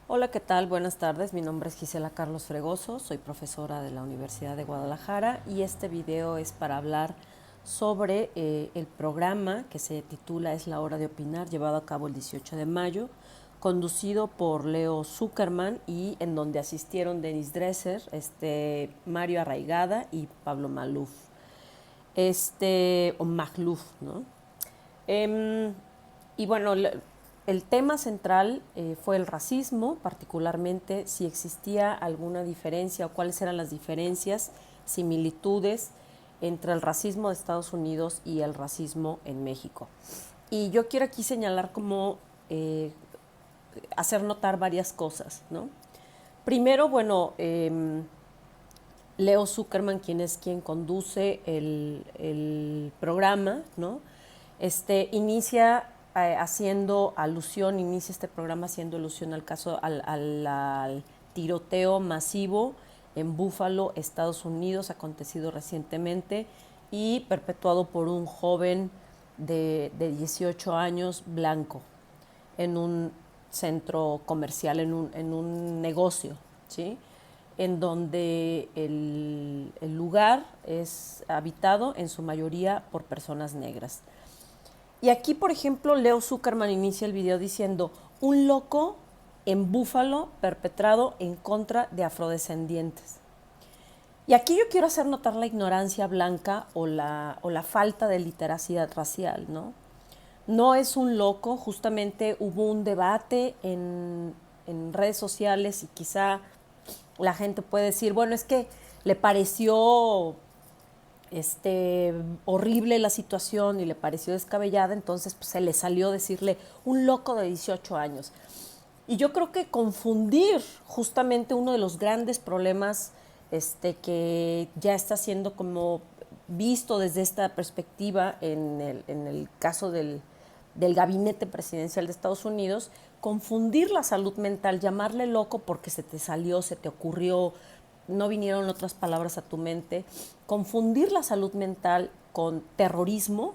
Hola, ¿qué tal? Buenas tardes. Mi nombre es Gisela Carlos Fregoso, soy profesora de la Universidad de Guadalajara y este video es para hablar sobre el programa que se titula Es la hora de opinar, llevado a cabo el 18 de mayo, conducido por Leo Zuckerman y en donde asistieron Denis Dresser, Mario Arraigada y Pablo Maluf, o Magluf, ¿no? Eh, y bueno, el tema central fue el racismo, particularmente si existía alguna diferencia o cuáles eran las diferencias, similitudes entre el racismo de Estados Unidos y el racismo en México. Y yo quiero aquí señalar como hacer notar varias cosas, ¿no? Primero, bueno, Leo Zuckerman, quien es quien conduce el programa, ¿no? Inicia inicia este programa haciendo alusión al caso, al tiroteo masivo en Buffalo, Estados Unidos, acontecido recientemente y perpetuado por un joven de 18 años blanco en un centro comercial, en un negocio, ¿sí? En donde el lugar es habitado en su mayoría por personas negras. Y aquí, por ejemplo, Leo Zuckerman inicia el video diciendo, un loco en Búfalo perpetrado en contra de afrodescendientes. Y aquí yo quiero hacer notar la ignorancia blanca o la falta de literacidad racial, ¿no? No es un loco, justamente hubo un debate en redes sociales y quizá la gente puede decir, bueno, es que le pareció horrible la situación y le pareció descabellada, entonces pues, se le salió decirle un loco de 18 años. Y yo creo que confundir justamente uno de los grandes problemas que ya está siendo como visto desde esta perspectiva en el caso del gabinete presidencial de Estados Unidos, confundir la salud mental, llamarle loco porque se te salió, se te ocurrió, no vinieron otras palabras a tu mente, confundir la salud mental con terrorismo,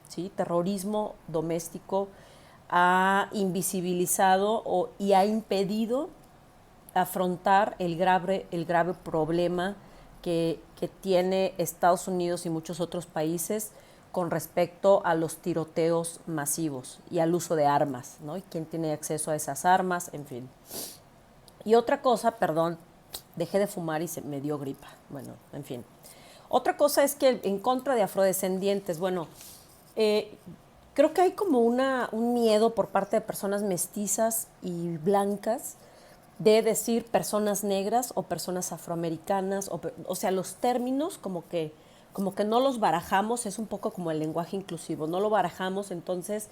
¿sí? Terrorismo doméstico, ha invisibilizado y ha impedido afrontar el grave problema que tiene Estados Unidos y muchos otros países con respecto a los tiroteos masivos y al uso de armas, ¿no? Y quién tiene acceso a esas armas, en fin. Y otra cosa, perdón, dejé de fumar y se me dio gripa. Bueno, en fin. Otra cosa es que en contra de afrodescendientes, bueno, eh, creo que hay como un miedo por parte de personas mestizas y blancas de decir personas negras o personas afroamericanas, o sea, los términos como que no los barajamos, es un poco como el lenguaje inclusivo, no lo barajamos, entonces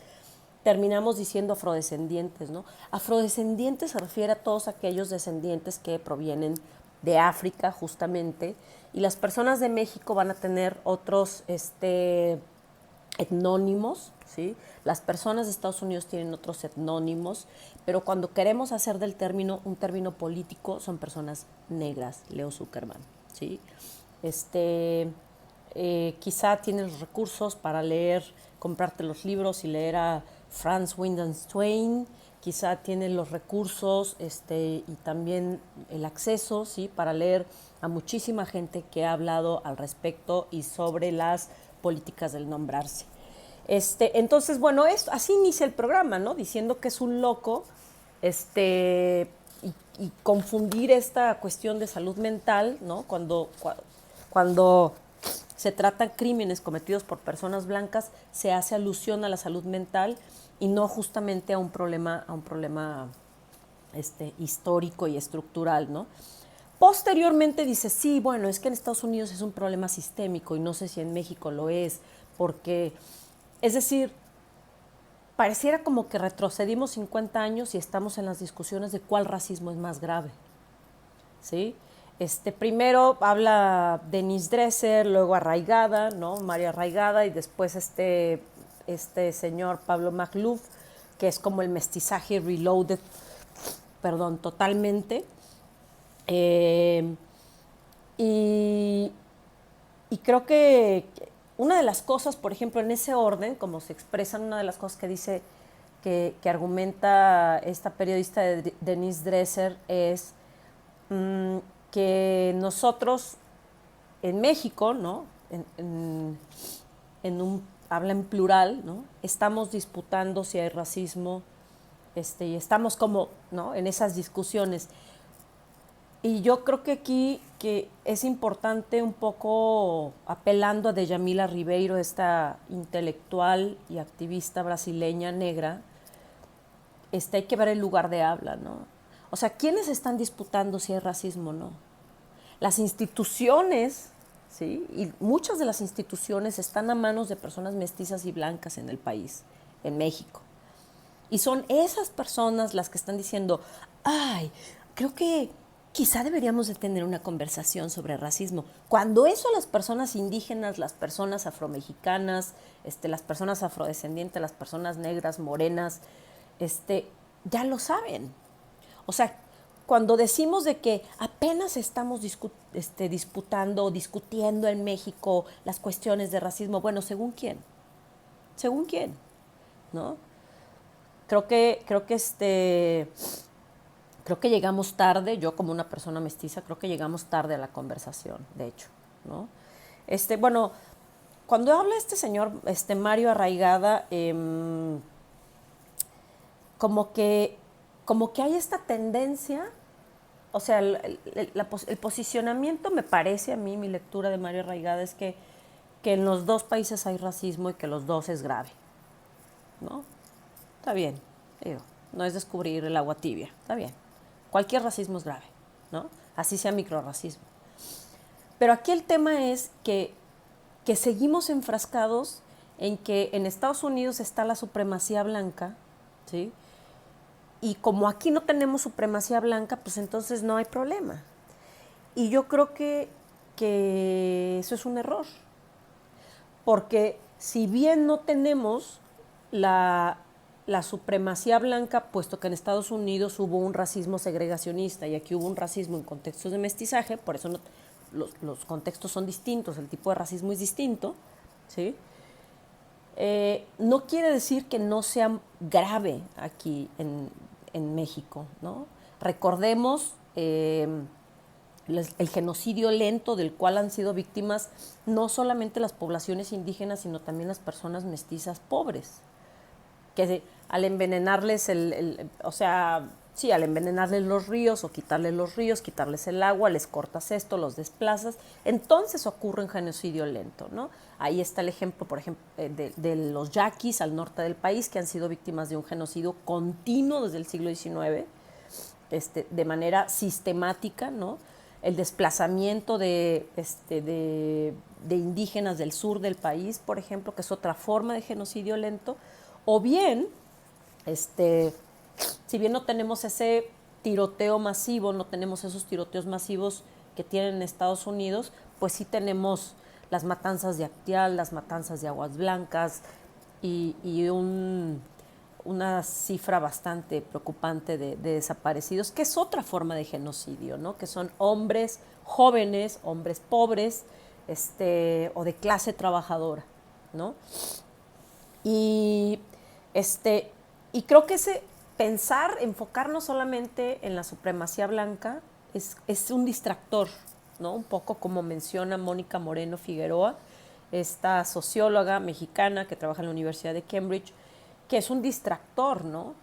terminamos diciendo afrodescendientes, ¿no? Afrodescendientes se refiere a todos aquellos descendientes que provienen de África, justamente, y las personas de México van a tener otros etnónimos, ¿sí? Las personas de Estados Unidos tienen otros etnónimos, pero cuando queremos hacer del término un término político, son personas negras, Leo Zuckerman, ¿sí? Este, Quizá tienes los recursos para leer, comprarte los libros y leer a Franz Twain, quizá tienes los recursos y también el acceso, ¿sí? Para leer a muchísima gente que ha hablado al respecto y sobre las políticas del nombrarse. Entonces, bueno, así inicia el programa, ¿no? Diciendo que es un loco, y confundir esta cuestión de salud mental, ¿no? Cuando se tratan crímenes cometidos por personas blancas, se hace alusión a la salud mental y no justamente a un problema histórico y estructural, ¿no? Posteriormente dice, sí, bueno, es que en Estados Unidos es un problema sistémico y no sé si en México lo es, porque, es decir, pareciera como que retrocedimos 50 años y estamos en las discusiones de cuál racismo es más grave, ¿sí? Primero habla Denis Dresser, luego Arraigada, ¿no? María Arraigada, y después este señor Pablo Magluf, que es como el mestizaje reloaded, perdón, totalmente. Eh, y, y creo que una de las cosas, por ejemplo, en ese orden, como se expresan, una de las cosas que argumenta esta periodista Denise Dresser es que nosotros en México, ¿no? En un habla en plural, ¿no? Estamos disputando si hay racismo, y estamos como, ¿no? En esas discusiones. Y yo creo que aquí que es importante un poco apelando a Djamila Ribeiro, esta intelectual y activista brasileña negra, hay que ver el lugar de habla, ¿no? O sea, ¿quiénes están disputando si hay racismo o no? Las instituciones, ¿sí? Y muchas de las instituciones están a manos de personas mestizas y blancas en el país, en México. Y son esas personas las que están diciendo, ay, creo que quizá deberíamos de tener una conversación sobre racismo. Cuando eso las personas indígenas, las personas afromexicanas, las personas afrodescendientes, las personas negras, morenas, ya lo saben. O sea, cuando decimos de que apenas estamos disputando o discutiendo en México las cuestiones de racismo, bueno, ¿según quién? ¿Según quién? ¿No? Creo que llegamos tarde, yo como una persona mestiza, creo que llegamos tarde a la conversación, de hecho, ¿no? Bueno, cuando habla este señor, Mario Arraigada, como que hay esta tendencia, o sea, el posicionamiento me parece a mí, mi lectura de Mario Arraigada es que en los dos países hay racismo y que los dos es grave, ¿no? Está bien, digo, no es descubrir el agua tibia, está bien. Cualquier racismo es grave, ¿no? Así sea microrracismo. Pero aquí el tema es que seguimos enfrascados en que en Estados Unidos está la supremacía blanca, ¿sí? Y como aquí no tenemos supremacía blanca, pues entonces no hay problema. Y yo creo que eso es un error. Porque si bien no tenemos la supremacía blanca, puesto que en Estados Unidos hubo un racismo segregacionista y aquí hubo un racismo en contextos de mestizaje, por eso los contextos son distintos, el tipo de racismo es distinto, ¿sí? No quiere decir que no sea grave aquí en México, ¿no? Recordemos el genocidio lento del cual han sido víctimas no solamente las poblaciones indígenas, sino también las personas mestizas pobres, que al envenenarles al envenenarles los ríos o quitarles los ríos, quitarles el agua, les cortas esto, los desplazas, entonces ocurre un genocidio lento, ¿no? Ahí está el ejemplo, por ejemplo, de los yaquis al norte del país, que han sido víctimas de un genocidio continuo desde el siglo XIX, de manera sistemática, ¿no? El desplazamiento de indígenas del sur del país, por ejemplo, que es otra forma de genocidio lento, o bien, si bien no tenemos ese tiroteo masivo, no tenemos esos tiroteos masivos que tienen en Estados Unidos, pues sí tenemos las matanzas de Acteal, las matanzas de Aguas Blancas y una cifra bastante preocupante de desaparecidos, que es otra forma de genocidio, ¿no? Que son hombres jóvenes, hombres pobres, o de clase trabajadora, ¿no? Y creo que enfocarnos solamente en la supremacía blanca es un distractor, ¿no? Un poco como menciona Mónica Moreno Figueroa, esta socióloga mexicana que trabaja en la Universidad de Cambridge, que es un distractor, ¿no?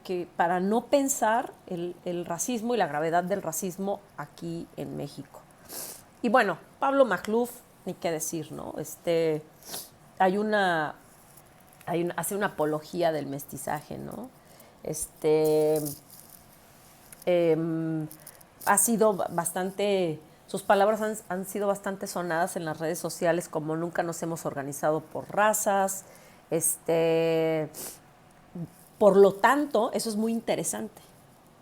Que para no pensar el racismo y la gravedad del racismo aquí en México. Y bueno, Pablo Magluf, ni qué decir, ¿no? Hace una apología del mestizaje, ¿no? Ha sido bastante, sus palabras han sido bastante sonadas en las redes sociales, como nunca nos hemos organizado por razas, por lo tanto, eso es muy interesante,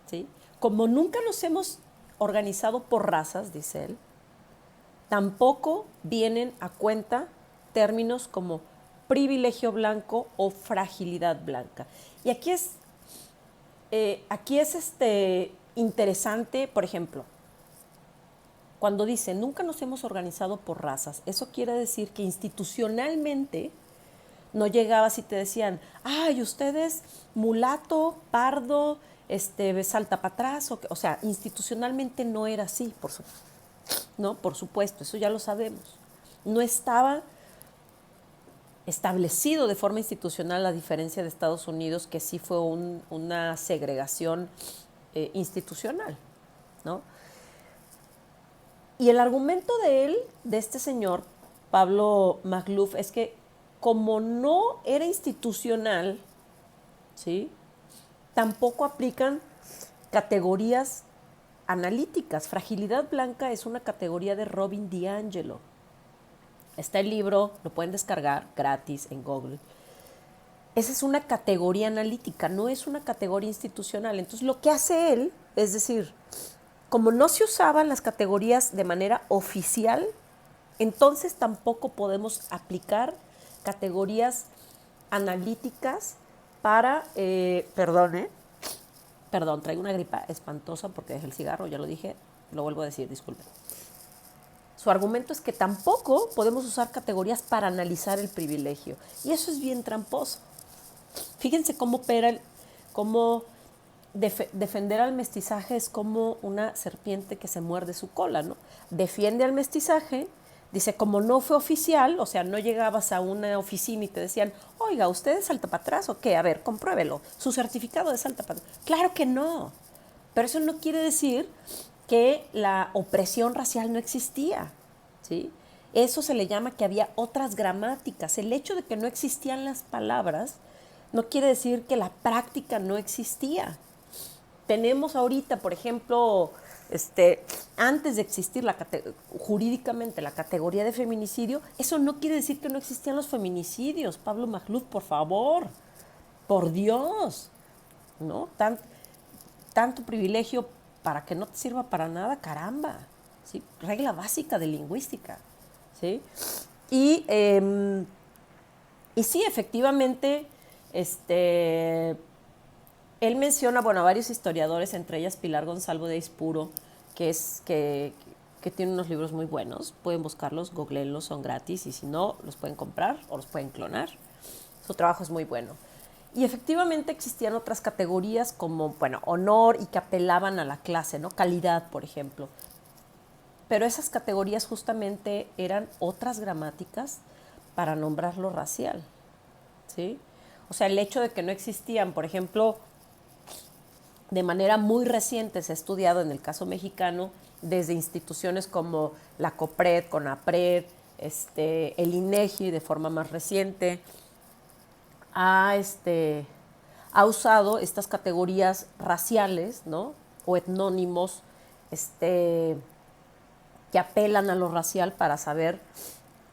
¿sí? Como nunca nos hemos organizado por razas, dice él, tampoco vienen a cuenta términos como privilegio blanco o fragilidad blanca. Y aquí es interesante, por ejemplo, cuando dice nunca nos hemos organizado por razas, eso quiere decir que institucionalmente No llegabas y te decían, ay, usted es mulato, pardo, salta para atrás. O sea, institucionalmente no era así, ¿no? Por supuesto, eso ya lo sabemos. No estaba establecido de forma institucional, a diferencia de Estados Unidos, que sí fue una segregación institucional, ¿no? Y el argumento de él, de este señor, Pablo Magluf, es que como no era institucional, ¿sí?, tampoco aplican categorías analíticas. Fragilidad blanca es una categoría de Robin DiAngelo. Está el libro, lo pueden descargar gratis en Google. Esa es una categoría analítica, no es una categoría institucional. Entonces, lo que hace él, es decir, como no se usaban las categorías de manera oficial, entonces tampoco podemos aplicar categorías analíticas para, perdón, traigo una gripa espantosa porque dejé el cigarro, ya lo dije, lo vuelvo a decir, disculpen. Su argumento es que tampoco podemos usar categorías para analizar el privilegio. Y eso es bien tramposo. Fíjense cómo opera, cómo defender al mestizaje es como una serpiente que se muerde su cola, ¿no? Defiende al mestizaje, dice, como no fue oficial, o sea, no llegabas a una oficina y te decían, oiga, ¿usted es salta para atrás o qué? A ver, compruébelo, su certificado de salta para atrás. Claro que no, pero eso no quiere decir que la opresión racial no existía, ¿sí? Eso se le llama que había otras gramáticas. El hecho de que no existían las palabras no quiere decir que la práctica no existía. Tenemos ahorita, por ejemplo, antes de existir jurídicamente la categoría de feminicidio, eso no quiere decir que no existían los feminicidios. Pablo Magluf, por favor, por Dios, ¿no? Tanto privilegio para que no te sirva para nada, caramba, ¿sí? Regla básica de lingüística, ¿sí? Y sí, efectivamente, él menciona, bueno, a varios historiadores, entre ellas Pilar Gonzalo de Aispuro, que tiene unos libros muy buenos. Pueden buscarlos, googleenlos, son gratis, y si no, los pueden comprar o los pueden clonar. Su trabajo es muy bueno. Y efectivamente existían otras categorías como, bueno, honor y que apelaban a la clase, ¿no? Calidad, por ejemplo. Pero esas categorías justamente eran otras gramáticas para nombrar lo racial, ¿sí? O sea, el hecho de que no existían, por ejemplo, de manera muy reciente se ha estudiado en el caso mexicano desde instituciones como la COPRED, CONAPRED, el INEGI de forma más reciente, ha usado estas categorías raciales, ¿no? O etnónimos que apelan a lo racial para saber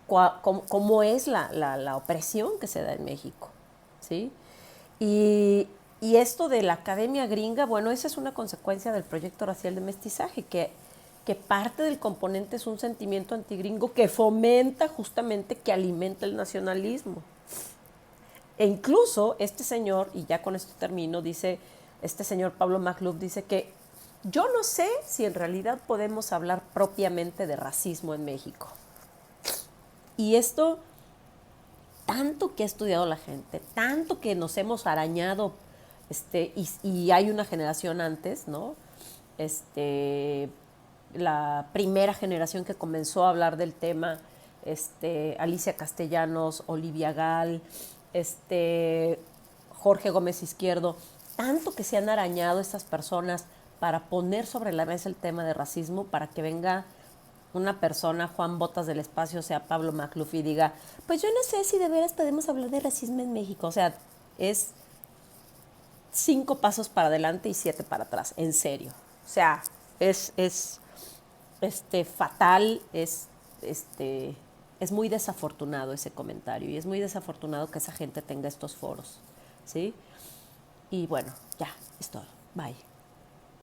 cómo es la opresión que se da en México, ¿sí? Y esto de la academia gringa, bueno, esa es una consecuencia del proyecto racial de mestizaje, que parte del componente es un sentimiento antigringo que fomenta justamente, que alimenta el nacionalismo. E incluso este señor, y ya con esto termino, dice, este señor Pablo Magluf dice que yo no sé si en realidad podemos hablar propiamente de racismo en México. Y esto, tanto que ha estudiado la gente, tanto que nos hemos arañado, y hay una generación antes, ¿no? La primera generación que comenzó a hablar del tema, Alicia Castellanos, Olivia Gall, Jorge Gómez Izquierdo, tanto que se han arañado estas personas para poner sobre la mesa el tema de racismo, para que venga una persona, Juan Botas del Espacio, o sea, Pablo Magluf, y diga, pues yo no sé si de veras podemos hablar de racismo en México. O sea, es 5 pasos para adelante y 7 para atrás, en serio. O sea, es fatal, es muy desafortunado ese comentario, y es muy desafortunado que esa gente tenga estos foros, ¿sí? Y bueno, ya, es todo. Bye.